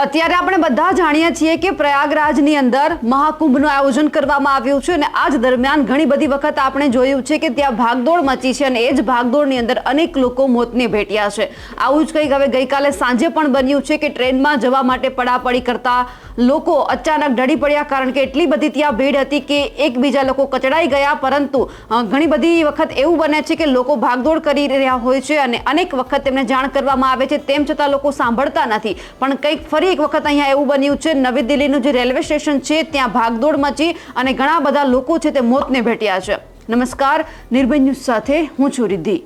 અત્યારે આપણે બધા જાણીએ છીએ કે પ્રયાગરાજની અંદર મહાકુંભનું આયોજન કરવામાં આવ્યું છે અને આજ દરમિયાન ઘણી બધી વખત આપણે જોયું છે કે ત્યાં ભાગદોડ મચી છે અને એ જ ભાગદોડની અંદર અનેક લોકો મોતને ભેટ્યા છે। આવું જ કંઈક હવે ગઈકાલે સાંજે પણ બન્યું છે કે ટ્રેનમાં જવા માટે પડાપડી કરતા લોકો અચાનક ઢળી પડ્યા, કારણ કે એટલી બધી ત્યાં ભીડ હતી કે એકબીજા લોકો કચડાઈ ગયા। પરંતુ ઘણી બધી વખત એવું બને છે કે લોકો ભાગદોડ કરી રહ્યા હોય છે અને અનેક વખત તેમને જાણ કરવામાં આવે છે, તેમ છતાં લોકો સાંભળતા નથી। પણ કંઈક ફરી એક વખત અહીંયા એવું બન્યું છે, નવી દિલ્હીનું જે રેલવે સ્ટેશન છે ત્યાં ભાગદોડ મચી અને ઘણા બધા લોકો છે તે મોતને ભેટ્યા છે। નમસ્કાર, નિર્ભય ન્યૂઝ સાથે હું છું રિદ્ધિ।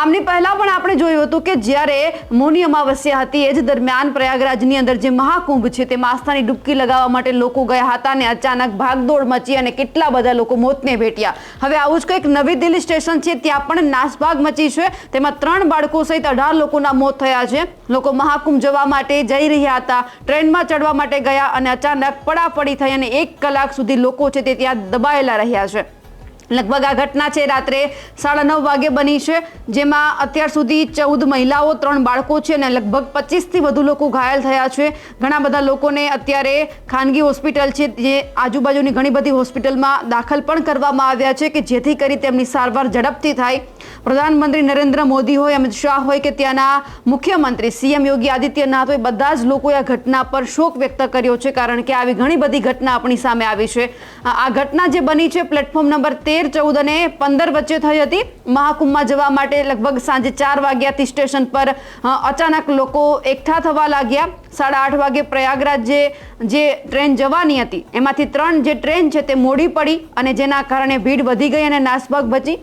આમની પહેલા પણ આપણે જોયું હતું કે જ્યારે મૌની અમાવસ્યા હતી એ જ દરમિયાન પ્રયાગરાજની અંદર જે મહાકુંભ છે તેમાં આસ્થાની ડૂબકી લગાવવા માટે લોકો ગયા હતા અને અચાનક ભાગદોડ મચી અને કેટલા બધા લોકો મોતને ભેટ્યા। હવે આવું જ કંઈક નવી દિલ્હી સ્ટેશન છે ત્યાં પણ નાસભાગ મચી છે, તેમાં 3 બાળકો સહિત 18 લોકોના મોત થયા છે। લોકો મહાકુંભ જવા માટે જઈ રહ્યા હતા, ટ્રેનમાં ચડવા માટે ગયા અને અચાનક પડાપડી થઈ અને 1 કલાક સુધી લોકો છે તે ત્યાં દબાયેલા રહ્યા છે। લગભગ આ ઘટના છે રાત્રે 9:30 વાગે બની છે, જેમાં અત્યાર સુધી 14 મહિલાઓ 3 બાળકો છે અને લગભગ 25થી વધુ લોકો ઘાયલ થયા છે। ઘણા બધા લોકોને અત્યારે ખાનગી હોસ્પિટલ છે જે આજુબાજુની ઘણી બધી હોસ્પિટલમાં દાખલ પણ કરવામાં આવ્યા છે કે જેથી કરી તેમની સારવાર ઝડપથી થાય। પ્રધાનમંત્રી નરેન્દ્ર મોદી હોય, અમિત શાહ હોય કે ત્યાંના મુખ્યમંત્રી સીએમ યોગી આદિત્યનાથ હોય, બધા જ લોકોએ આ ઘટના પર શોક વ્યક્ત કર્યો છે, કારણ કે આવી ઘણી બધી ઘટના આપણી સામે આવી છે। આ ઘટના જે બની છે પ્લેટફોર્મ નંબર 13, 14 અને 15 વચ્ચે થઈ હતી। મહાકુંભમાં જવા માટે લગભગ સાંજે 4 વાગ્યાથી સ્ટેશન પર અચાનક લોકો એકઠા થવા લાગ્યા। 8:30 વાગે પ્રયાગરાજ જે ટ્રેન જવાની હતી એમાંથી 3 જે ટ્રેન છે તે મોડી પડી અને જેના કારણે ભીડ વધી ગઈ અને નાસભાગ બચી,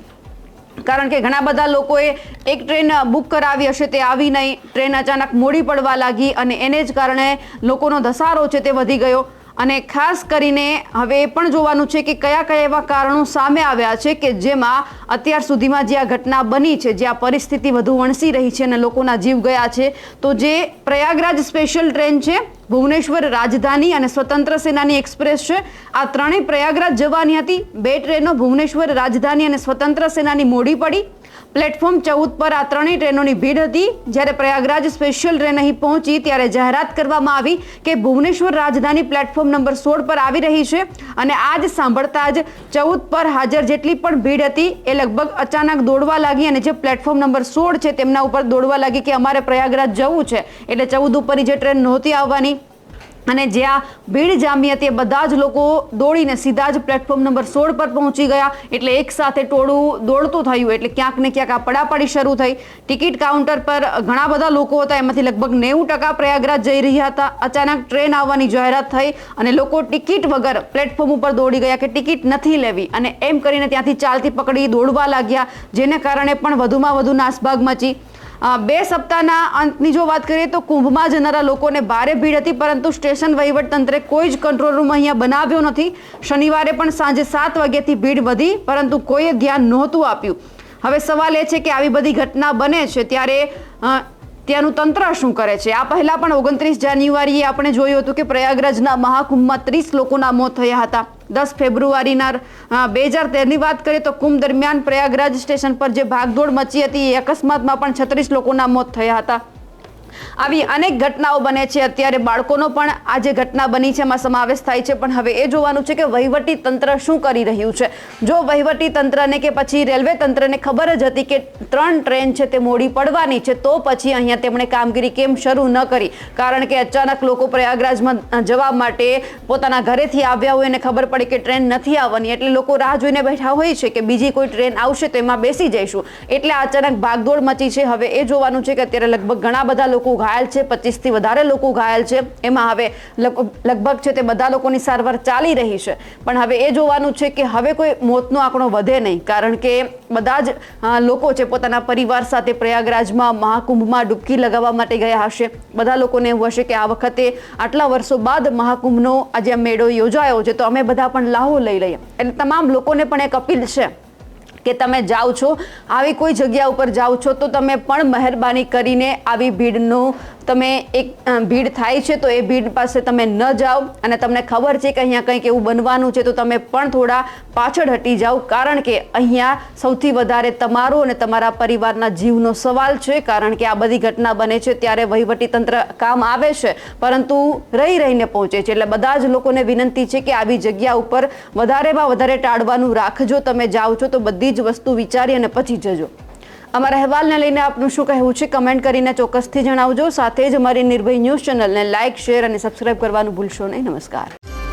કારણ કે ઘણા બધા લોકોએ એક ટ્રેન બુક કરાવી હશે તે આવી નહીં, ટ્રેન અચાનક મોડી પડવા લાગી અને એને જ કારણે લોકોનો ધસારો છે તે વધી ગયો। અને ખાસ કરીને હવે એ પણ જોવાનું છે કે કયા કયા એવા કારણો સામે આવ્યા છે કે જેમાં અત્યાર સુધીમાં જે આ ઘટના બની છે, જે આ પરિસ્થિતિ વધુ વણસી રહી છે અને લોકોના જીવ ગયા છે। તો જે પ્રયાગરાજ સ્પેશિયલ ટ્રેન છે, ભુવનેશ્વર રાજધાની અને સ્વતંત્ર સેનાની એક્સપ્રેસ છે, આ ત્રણેય પ્રયાગરાજ જવાની હતી। 2 ટ્રેનો ભુવનેશ્વર રાજધાની અને સ્વતંત્ર સેનાની મોડી પડી। પ્લેટફોર્મ 14 પર આ ત્રણેય ટ્રેનોની ભીડ હતી। જ્યારે પ્રયાગરાજ સ્પેશિયલ ટ્રેન અહીં પહોંચી ત્યારે જાહેરાત કરવામાં આવી કે ભુવનેશ્વર રાજધાની પ્લેટફોર્મ નંબર 16 પર આવી રહી છે અને આજ સાંભળતા જ 14 પર હાજર જેટલી પણ ભીડ હતી એ લગભગ અચાનક દોડવા લાગી અને જે પ્લેટફોર્મ નંબર 16 છે તેમના ઉપર દોડવા લાગી કે અમારે પ્રયાગરાજ જવું છે। એટલે 14 ઉપરની જે ટ્રેન નહોતી આવવાની અને જ્યાં ભીડ જામી હતી એ બધા જ લોકો દોડીને સીધા જ પ્લેટફોર્મ નંબર 16 પર પહોંચી ગયા। એટલે એક સાથે ટોળું દોડતું થયું, એટલે ક્યાંક ને ક્યાંક આ પડાપડી શરૂ થઈ। ટિકિટ કાઉન્ટર પર ઘણા બધા લોકો હતા, એમાંથી લગભગ 90% પ્રયાગરાજ જઈ રહ્યા હતા। અચાનક ટ્રેન આવવાની જાહેરાત થઈ અને લોકો ટિકિટ વગર પ્લેટફોર્મ ઉપર દોડી ગયા કે ટિકિટ નથી લેવી અને એમ કરીને ત્યાંથી ચાલતી પકડી દોડવા લાગ્યા, જેને કારણે પણ વધુમાં વધુ નાસભાગ મચી। 2 સપ્તાહના અંતની જો વાત કરીએ તો કુંભમાં જનારા લોકોને ભારે ભીડ હતી, પરંતુ સ્ટેશન વહીવટતંત્રે કોઈ જ કંટ્રોલ રૂમ અહીંયા બનાવ્યો નથી। શનિવારે પણ સાંજે 7 વાગ્યાથી ભીડ વધી, પરંતુ કોઈએ ધ્યાન નહોતું આપ્યું। હવે સવાલ એ છે કે આવી બધી ઘટના બને છે ત્યારે ત્યાંનું તંત્ર શું કરે છે? આ પહેલા પણ 29 જાન્યુઆરીએ આપણે જોયું હતું કે પ્રયાગરાજના મહાકુંભમાં 30 લોકોના મોત થયા હતા। 10 ફેબ્રુઆરીના 2013ની વાત કરીએ તો કુંભ દરમિયાન પ્રયાગરાજ સ્ટેશન પર જે ભાગદોડ મચી હતી એ અકસ્માતમાં પણ 36 લોકોના મોત થયા હતા। આવી અનેક ઘટનાઓ બને છે। અત્યારે બાળકોનો પણ આ જે ઘટના બની છે એમાં સમાવેશ થાય છે, પણ હવે એ જોવાનું છે કે વહીવટી તંત્ર શું કરી રહ્યું છે। જો વહીવટી તંત્રને કે પછી રેલવે તંત્રને ખબર જ હતી કે 3 ટ્રેન છે તે મોડી પડવાની છે, તો પછી અહીંયા તેમણે કામગીરી કેમ શરૂ ન કરી? કારણ કે અચાનક લોકો પ્રયાગરાજમાં જવા માટે પોતાના ઘરેથી આવ્યા હોય અને ખબર પડી કે ટ્રેન નથી આવવાની, એટલે લોકો રાહ જોઈને બેઠા હોય છે કે બીજી કોઈ ટ્રેન આવશે તો એમાં બેસી જઈશું, એટલે અચાનક ભાગદોડ મચી છે। હવે એ જોવાનું છે કે અત્યારે લગભગ ઘણા બધા લોકો ઘાયલ છે, 25થી વધારે લોકો ઘાયલ છે। એમાં હવે લગભગ છે તે બધા લોકોની સારવાર ચાલી રહી છે, પણ હવે એ જોવાનું છે કે હવે કોઈ મોતનો આંકડો વધે નહીં, કારણ કે બધા જ લોકો છે પોતાના પરિવાર સાથે પ્રયાગરાજમાં મહાકુંભમાં ડૂબકી લગાવવા માટે ગયા હશે। બધા લોકોને એવું હશે કે આ વખતે આટલા વર્ષો બાદ મહાકુંભનો આજે મેળો યોજાયો છે તો અમે બધા પણ લાહો લઈ લઈએ। એટલે તમામ લોકોને પણ એક અપીલ છે કે તમે જાઓ છો, આવી કોઈ જગ્યા ઉપર જાઓ છો તો તમે પણ મહેરબાની કરીને આવી ભીડનું તમે એક ભીડ થાય છે તો એ ભીડ પાસે તમે ન જાઓ, અને તમને ખબર છે કે અહીંયા કંઈક એવું બનવાનું છે તો તમે પણ થોડા પાછળ હટી જાઓ, કારણ કે અહીંયા સૌથી વધારે તમારો અને તમારા પરિવારના જીવનો સવાલ છે. કારણ કે આ બધી ઘટના બને છે ત્યારે વહીવટીતંત્ર કામ આવે છે પરંતુ રહીને પહોંચે છે. એટલે બધા જ લોકોને વિનંતી છે કે આવી જગ્યા ઉપર વધારેમાં વધારે ટાળવાનું રાખજો. તમે જાઓ છો તો બધી જ વસ્તુ વિચારી અને પછી જજો. અમારા અહેવાલને લઈને આપનું શું કહેવું છે કમેન્ટ કરીને ચોક્કસથી જણાવજો. સાથે જ અમારી નિર્ભય ન્યૂઝ ચેનલને લાઇક, શેર અને સબસ્ક્રાઇબ કરવાનું ભૂલશો નહીં. નમસ્કાર.